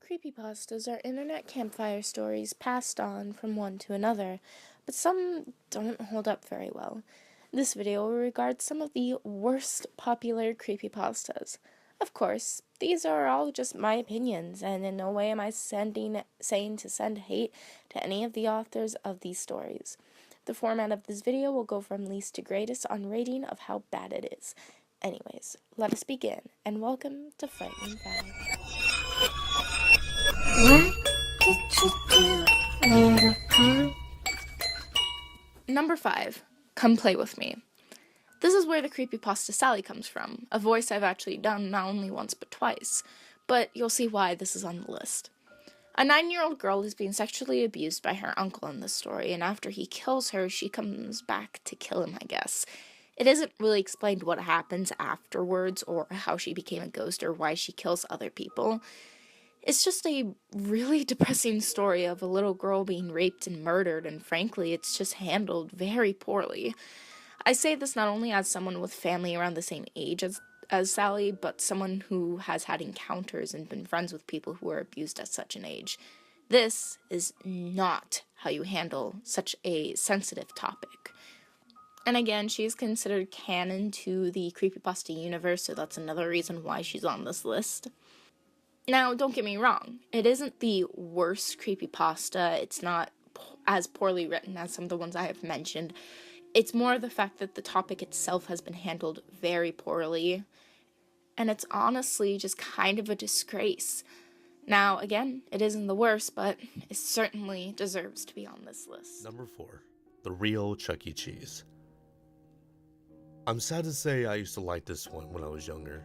Creepypastas are internet campfire stories passed on from one to another, but some don't hold up very well. This video will regard some of the worst popular creepypastas. Of course, these are all just my opinions, and in no way am I saying to send hate to any of the authors of these stories. The format of this video will go from least to greatest on rating of how bad it is. Anyways, let us begin, and welcome to Frightening 5. What did you do, little punk? Number 5. Come Play With Me. This is where the creepypasta Sally comes from, a voice I've actually done not only once but twice, but you'll see why this is on the list. A 9-year-old girl is being sexually abused by her uncle in this story, and after he kills her, she comes back to kill him, I guess. It isn't really explained what happens afterwards, or how she became a ghost, or why she kills other people. It's just a really depressing story of a little girl being raped and murdered, and frankly, it's just handled very poorly. I say this not only as someone with family around the same age as Sally, but someone who has had encounters and been friends with people who were abused at such an age. This is not how you handle such a sensitive topic. And again, she is considered canon to the creepypasta universe, so that's another reason why she's on this list. Now, don't get me wrong, it isn't the worst creepypasta, it's not as poorly written as some of the ones I have mentioned. It's more the fact that the topic itself has been handled very poorly, and it's honestly just kind of a disgrace. Now, again, it isn't the worst, but it certainly deserves to be on this list. Number 4. The Real Chuck.EXE. I'm sad to say I used to like this one when I was younger.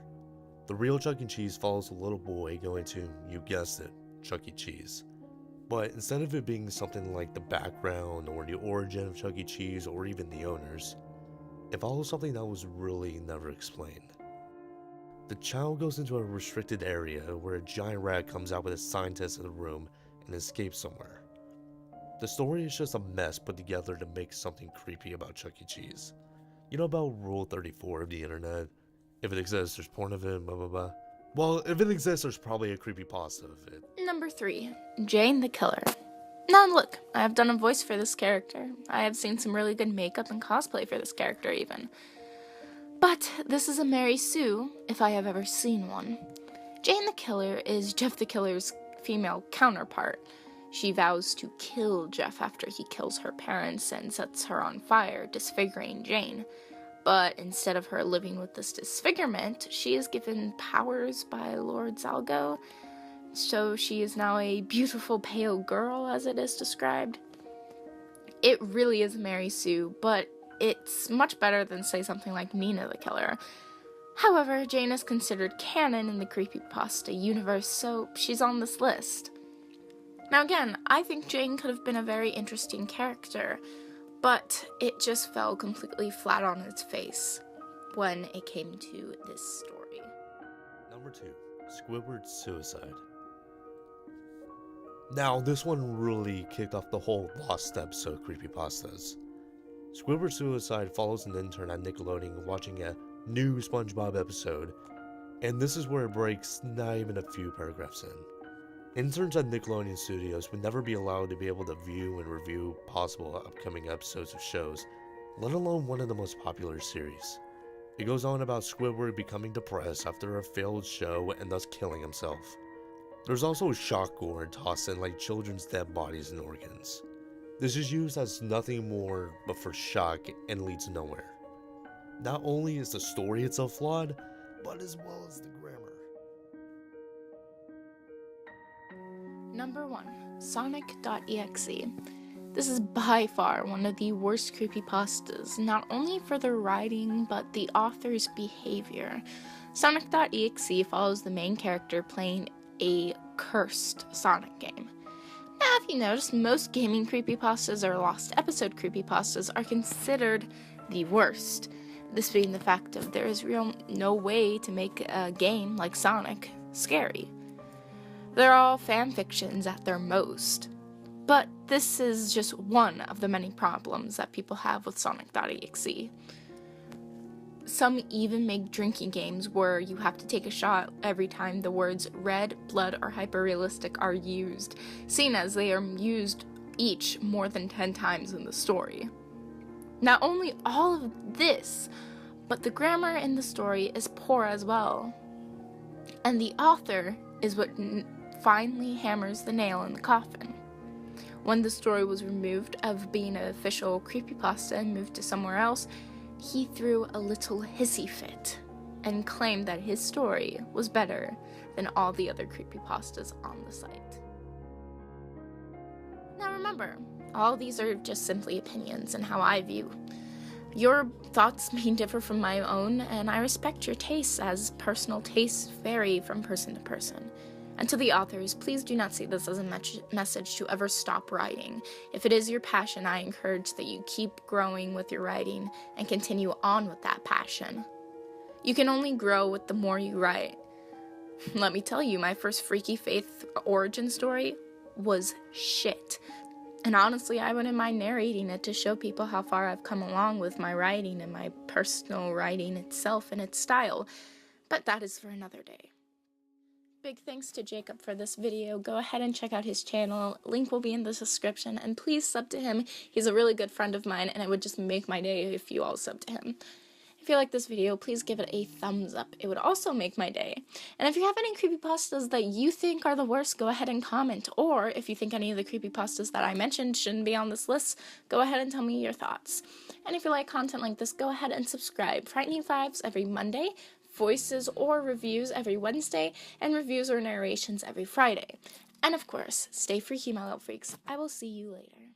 The Real Chuck.EXE follows a little boy going to, you guessed it, Chuck.EXE. But instead of it being something like the background or the origin of Chuck.EXE or even the owners, it follows something that was really never explained. The child goes into a restricted area where a giant rat comes out with a scientist in the room and escapes somewhere. The story is just a mess put together to make something creepy about Chuck.EXE. You know about Rule 34 of the internet? If it exists, there's porn of it, blah blah blah. Well, if it exists, there's probably a creepypasta of it. Number 3. Jane the Killer. Now look, I have done a voice for this character. I have seen some really good makeup and cosplay for this character even. But this is a Mary Sue, if I have ever seen one. Jane the Killer is Jeff the Killer's female counterpart. She vows to kill Jeff after he kills her parents and sets her on fire, disfiguring Jane. But instead of her living with this disfigurement, she is given powers by Lord Zalgo, so she is now a beautiful pale girl, as it is described. It really is Mary Sue, but it's much better than, say, something like Nina the Killer. However, Jane is considered canon in the creepypasta universe, so she's on this list. Now again, I think Jane could have been a very interesting character, but it just fell completely flat on its face when it came to this story. Number 2. Squidward's Suicide. Now, this one really kicked off the whole Lost Steps of creepypastas. Squidward's Suicide follows an intern at Nickelodeon watching a new SpongeBob episode, and this is where it breaks not even a few paragraphs in. Interns at Nickelodeon Studios would never be allowed to be able to view and review possible upcoming episodes of shows, let alone one of the most popular series. It goes on about Squidward becoming depressed after a failed show and thus killing himself. There's also shock gore tossed in like children's dead bodies and organs. This is used as nothing more but for shock and leads nowhere. Not only is the story itself flawed, but as well as the grammar. Number 1. Sonic.EXE. This is by far one of the worst creepypastas, not only for the writing, but the author's behavior. Sonic.EXE follows the main character playing a cursed Sonic game. Now, if you notice, most gaming creepypastas or lost episode creepypastas are considered the worst. This being the fact of there is no way to make a game like Sonic scary. They're all fan fictions at their most. But this is just one of the many problems that people have with Sonic.EXE. Some even make drinking games where you have to take a shot every time the words red, blood, or hyperrealistic are used, seeing as they are used each more than 10 times in the story. Not only all of this, but the grammar in the story is poor as well. And the author is what finally hammers the nail in the coffin. When the story was removed of being an official creepypasta and moved to somewhere else, he threw a little hissy fit and claimed that his story was better than all the other creepypastas on the site. Now remember, all these are just simply opinions and how I view. Your thoughts may differ from my own, and I respect your tastes, as personal tastes vary from person to person. And to the authors, please do not see this as a message to ever stop writing. If it is your passion, I encourage that you keep growing with your writing and continue on with that passion. You can only grow with the more you write. Let me tell you, my first Freaky Faith origin story was shit. And honestly, I wouldn't mind narrating it to show people how far I've come along with my writing and my personal writing itself and its style. But that is for another day. Big thanks to Jakob for this video. Go ahead and check out his channel. Link will be in the description, and please sub to him. He's a really good friend of mine, and it would just make my day if you all sub to him. If you like this video, please give it a thumbs up. It would also make my day. And if you have any creepypastas that you think are the worst, go ahead and comment. Or if you think any of the creepypastas that I mentioned shouldn't be on this list, go ahead and tell me your thoughts. And if you like content like this, go ahead and subscribe. Frightening Fives every Monday, voices or reviews every Wednesday, and reviews or narrations every Friday. And of course, stay freaky, my little freaks. I will see you later.